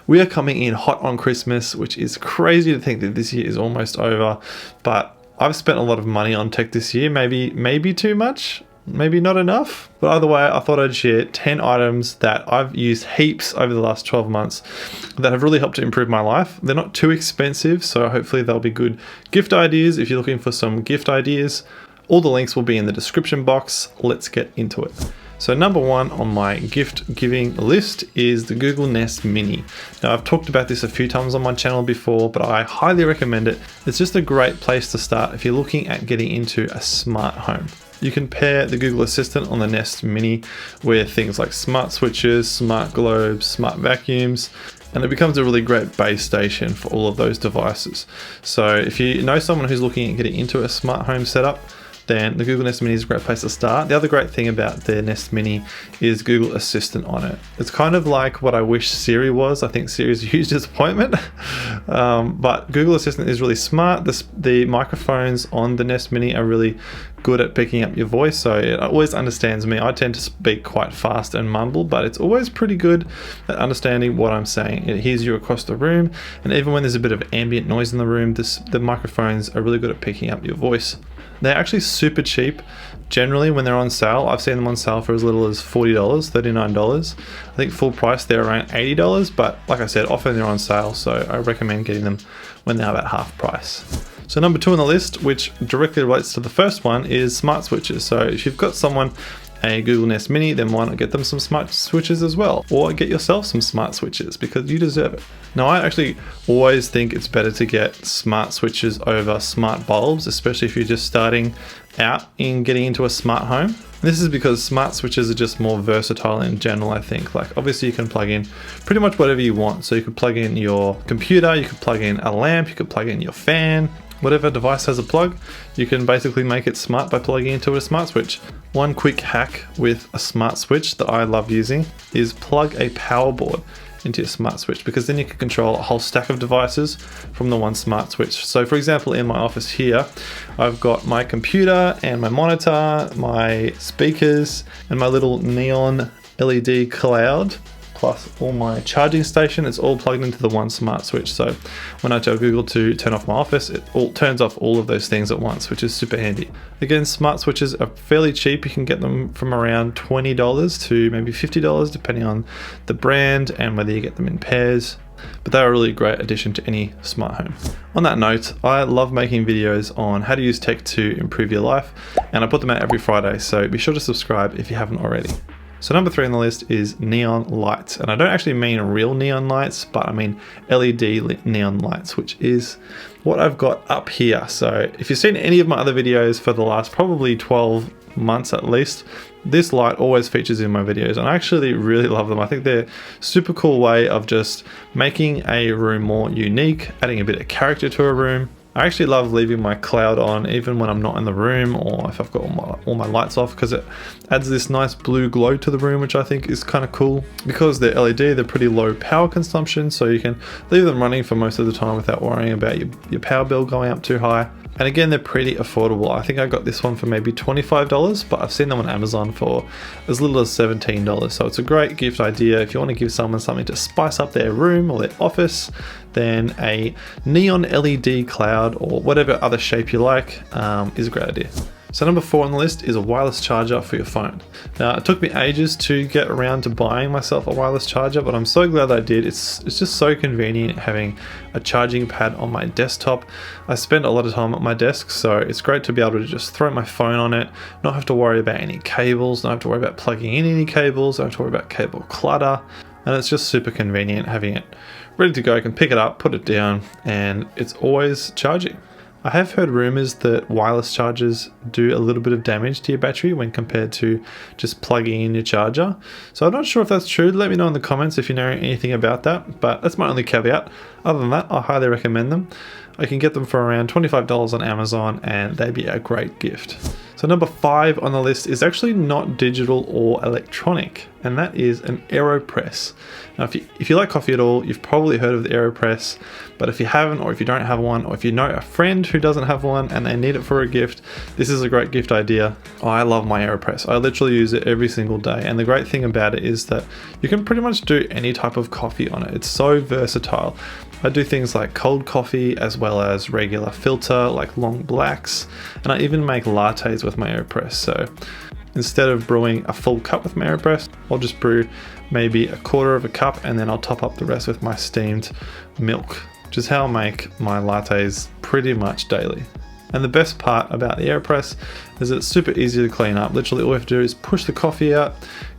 We are coming in hot on Christmas, which is crazy to think that this year is almost over, but I've spent a lot of money on tech this year, maybe too much, maybe not enough. But either way, I thought I'd share 10 items that I've used heaps over the last 12 months that have really helped to improve my life. They're not too expensive, so hopefully they'll be good gift ideas if you're looking for some gift ideas. All the links will be in the description box. Let's get into it. So number one on my gift giving list is the Google Nest Mini. Now I've talked about this a few times on my channel before, but I highly recommend it. It's just a great place to start if you're looking at getting into a smart home. You can pair the Google Assistant on the Nest Mini with things like smart switches, smart globes, smart vacuums, and it becomes a really great base station for all of those devices. So if you know someone who's looking at getting into a smart home setup, then the Google Nest Mini is a great place to start. The other great thing about the Nest Mini is Google Assistant on it. It's kind of like what I wish Siri was. I think Siri is a huge disappointment, but Google Assistant is really smart. The microphones on the Nest Mini are really good at picking up your voice, so it always understands me. I tend to speak quite fast and mumble, but it's always pretty good at understanding what I'm saying. It hears you across the room, and even when there's a bit of ambient noise in the room, the microphones are really good at picking up your voice. They're actually super cheap. Generally, when they're on sale, I've seen them on sale for as little as $40, $39. I think full price they're around $80, but like I said, often they're on sale, so I recommend getting them when they're about half price. So number two on the list, which directly relates to the first one, is smart switches. So if you've got someone a Google Nest Mini, then why not get them some smart switches as well? Or get yourself some smart switches, because you deserve it. Now, I actually always think it's better to get smart switches over smart bulbs, especially if you're just starting out in getting into a smart home. This is because smart switches are just more versatile in general, I think. Like, obviously you can plug in pretty much whatever you want. So you could plug in your computer, you could plug in a lamp, you could plug in your fan, whatever device has a plug, you can basically make it smart by plugging into a smart switch. One quick hack with a smart switch that I love using is plug a power board into your smart switch, because then you can control a whole stack of devices from the one smart switch. So for example, in my office here, I've got my computer and my monitor, my speakers, and my little neon LED cloud, plus all my charging station. It's all plugged into the one smart switch. So when I tell Google to turn off my office, it all turns off all of those things at once, which is super handy. Again, smart switches are fairly cheap. You can get them from around $20 to maybe $50, depending on the brand and whether you get them in pairs. But they're a really great addition to any smart home. On that note, I love making videos on how to use tech to improve your life, and I put them out every Friday, so be sure to subscribe if you haven't already. So number three on the list is neon lights. And I don't actually mean real neon lights, but I mean LED neon lights, which is what I've got up here. So if you've seen any of my other videos for the last probably 12 months at least, this light always features in my videos, and I actually really love them. I think they're a super cool way of just making a room more unique, adding a bit of character to a room. I actually love leaving my cloud on even when I'm not in the room, or if I've got all my lights off, because it adds this nice blue glow to the room, which I think is kind of cool. Because they're LED, they're pretty low power consumption, so you can leave them running for most of the time without worrying about your power bill going up too high. And again, they're pretty affordable. I think I got this one for maybe $25, but I've seen them on Amazon for as little as $17. So it's a great gift idea. If you want to give someone something to spice up their room or their office, then a neon LED cloud or whatever other shape you like is a great idea. So number four on the list is a wireless charger for your phone. Now, it took me ages to get around to buying myself a wireless charger, but I'm so glad I did. It's just so convenient having a charging pad on my desktop. I spend a lot of time at my desk, so it's great to be able to just throw my phone on it, not have to worry about any cables, not have to worry about plugging in any cables, not have to worry about cable clutter, and it's just super convenient having it ready to go. I can pick it up, put it down, and it's always charging. I have heard rumors that wireless chargers do a little bit of damage to your battery when compared to just plugging in your charger. So I'm not sure if that's true. Let me know in the comments if you know anything about that, but that's my only caveat. Other than that, I highly recommend them. I can get them for around $25 on Amazon, and they'd be a great gift. So So number 5 on the list is actually not digital or electronic, and that is an AEROPRESS. Now if you like coffee at all, you've probably heard of the AEROPRESS, but if you haven't, or if you don't have one, or if you know a friend who doesn't have one and they need it for a gift, this is a great gift idea. I love my AEROPRESS. I literally use it every single day, and the great thing about it is that you can pretty much do any type of coffee on it. It's so versatile. I do things like cold coffee as well as regular filter like long blacks, and I even make lattes with my AEROPRESS. So instead of brewing a full cup with my AEROPRESS, I'll just brew maybe a quarter of a cup and then I'll top up the rest with my steamed milk, which is how I make my lattes pretty much daily. And the best part about the AEROPRESS is it's super easy to clean up. Literally all we have to do is push the coffee out,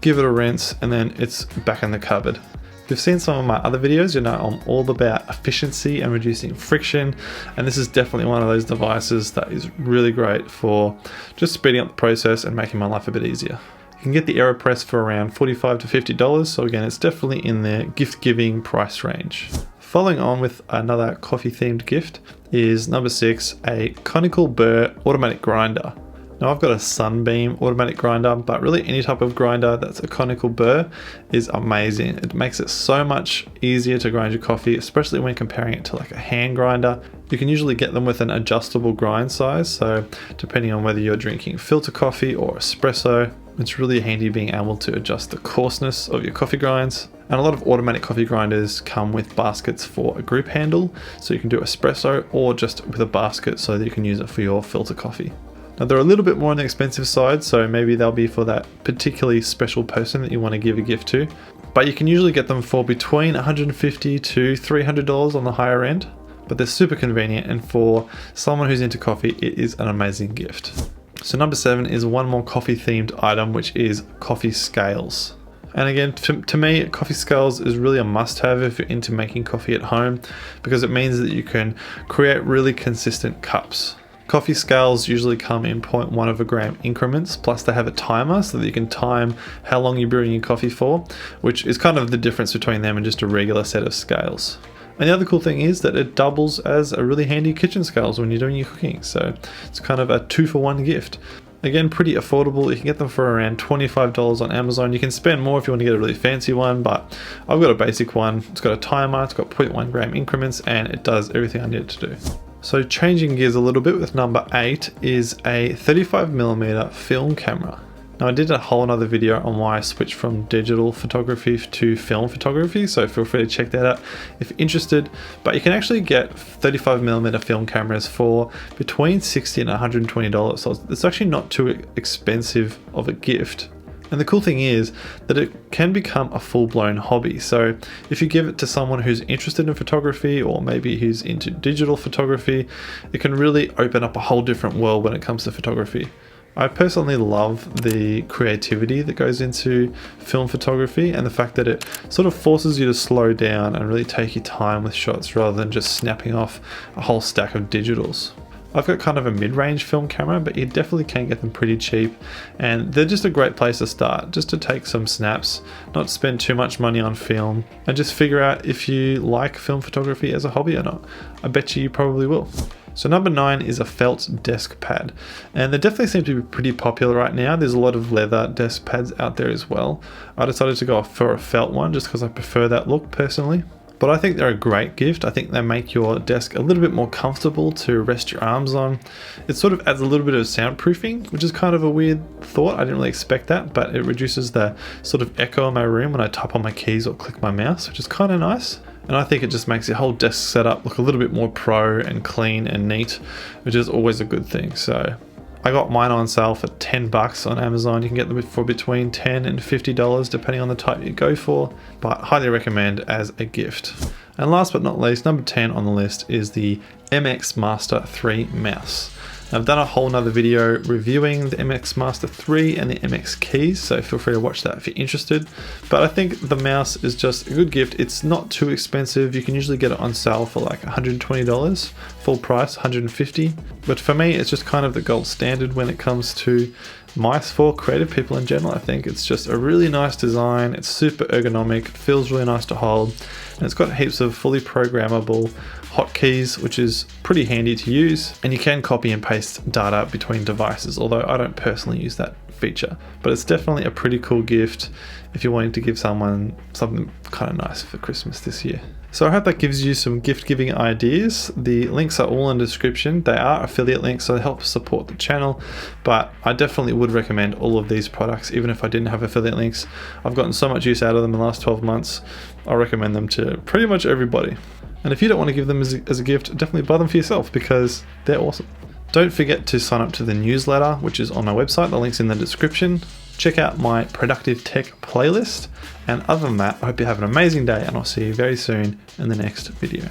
give it a rinse, and then it's back in the cupboard. If you've seen some of my other videos, you know I'm all about efficiency and reducing friction, and this is definitely one of those devices that is really great for just speeding up the process and making my life a bit easier. You can get the AEROPRESS for around $45 to $50, so again it's definitely in the gift giving price range. Following on with another coffee themed gift is number 6, a conical burr automatic grinder. Now I've got a Sunbeam automatic grinder, but really any type of grinder that's a conical burr is amazing. It makes it so much easier to grind your coffee, especially when comparing it to like a hand grinder. You can usually get them with an adjustable grind size, so depending on whether you're drinking filter coffee or espresso, it's really handy being able to adjust the coarseness of your coffee grinds. And a lot of automatic coffee grinders come with baskets for a grip handle, so you can do espresso or just with a basket so that you can use it for your filter coffee. Now they're a little bit more on the expensive side, so maybe they'll be for that particularly special person that you want to give a gift to. But you can usually get them for between $150 to $300 on the higher end. But they're super convenient, and for someone who's into coffee, it is an amazing gift. So number 7 is one more coffee themed item, which is coffee scales. And again, to me, coffee scales is really a must-have if you're into making coffee at home, because it means that you can create really consistent cups. Coffee scales usually come in 0.1 of a gram increments, plus they have a timer so that you can time how long you're brewing your coffee for, which is kind of the difference between them and just a regular set of scales. And the other cool thing is that it doubles as a really handy kitchen scales when you're doing your cooking, so it's kind of a 2-for-1 gift. Again, pretty affordable. You can get them for around $25 on Amazon. You can spend more if you want to get a really fancy one, but I've got a basic one. It's got a timer, it's got 0.1 gram increments, and it does everything I need it to do. So changing gears a little bit with number 8 is a 35mm film camera. Now I did a whole another video on why I switched from digital photography to film photography, so feel free to check that out if you're interested. But you can actually get 35mm film cameras for between $60 and $120, so it's actually not too expensive of a gift. And the cool thing is that it can become a full-blown hobby. So if you give it to someone who's interested in photography, or maybe who's into digital photography, it can really open up a whole different world when it comes to photography. I personally love the creativity that goes into film photography, and the fact that it sort of forces you to slow down and really take your time with shots rather than just snapping off a whole stack of digitals. I've got kind of a mid-range film camera, but you definitely can get them pretty cheap, and they're just a great place to start, just to take some snaps, not spend too much money on film, and just figure out if you like film photography as a hobby or not. I bet you probably will. So number 9 is a felt desk pad, and they definitely seem to be pretty popular right now. There's a lot of leather desk pads out there as well. I decided to go for a felt one just because I prefer that look personally. But I think they're a great gift. I think they make your desk a little bit more comfortable to rest your arms on. It sort of adds a little bit of soundproofing, which is kind of a weird thought. I didn't really expect that, but it reduces the sort of echo in my room when I type on my keys or click my mouse, which is kind of nice. And I think it just makes your whole desk setup look a little bit more pro and clean and neat, which is always a good thing. So I got mine on sale for $10 on Amazon. You can get them for between $10 and $50 depending on the type you go for, but highly recommend as a gift. And last but not least, number 10 on the list is the MX Master 3 mouse. I've done a whole nother video reviewing the MX Master 3 and the MX keys, so feel free to watch that if you're interested. But I think the mouse is just a good gift. It's not too expensive. You can usually get it on sale for like $120, full price $150. But for me, it's just kind of the gold standard when it comes to mice for creative people in general. I think it's just a really nice design. It's super ergonomic, it feels really nice to hold, and it's got heaps of fully programmable hotkeys, which is is pretty handy to use, and you can copy and paste data between devices, although I don't personally use that feature. But it's definitely a pretty cool gift if you're wanting to give someone something kind of nice for Christmas this year. So I hope that gives you some gift giving ideas. The links are all in the description. They are affiliate links, so they help support the channel, but I definitely would recommend all of these products even if I didn't have affiliate links. I've gotten so much use out of them in the last 12 months. I recommend them to pretty much everybody. And if you don't want to give them as a gift, definitely buy them for yourself because they're awesome. Don't forget to sign up to the newsletter, which is on my website. The link's in the description. Check out my productive tech playlist. And other than that, I hope you have an amazing day, and I'll see you very soon in the next video.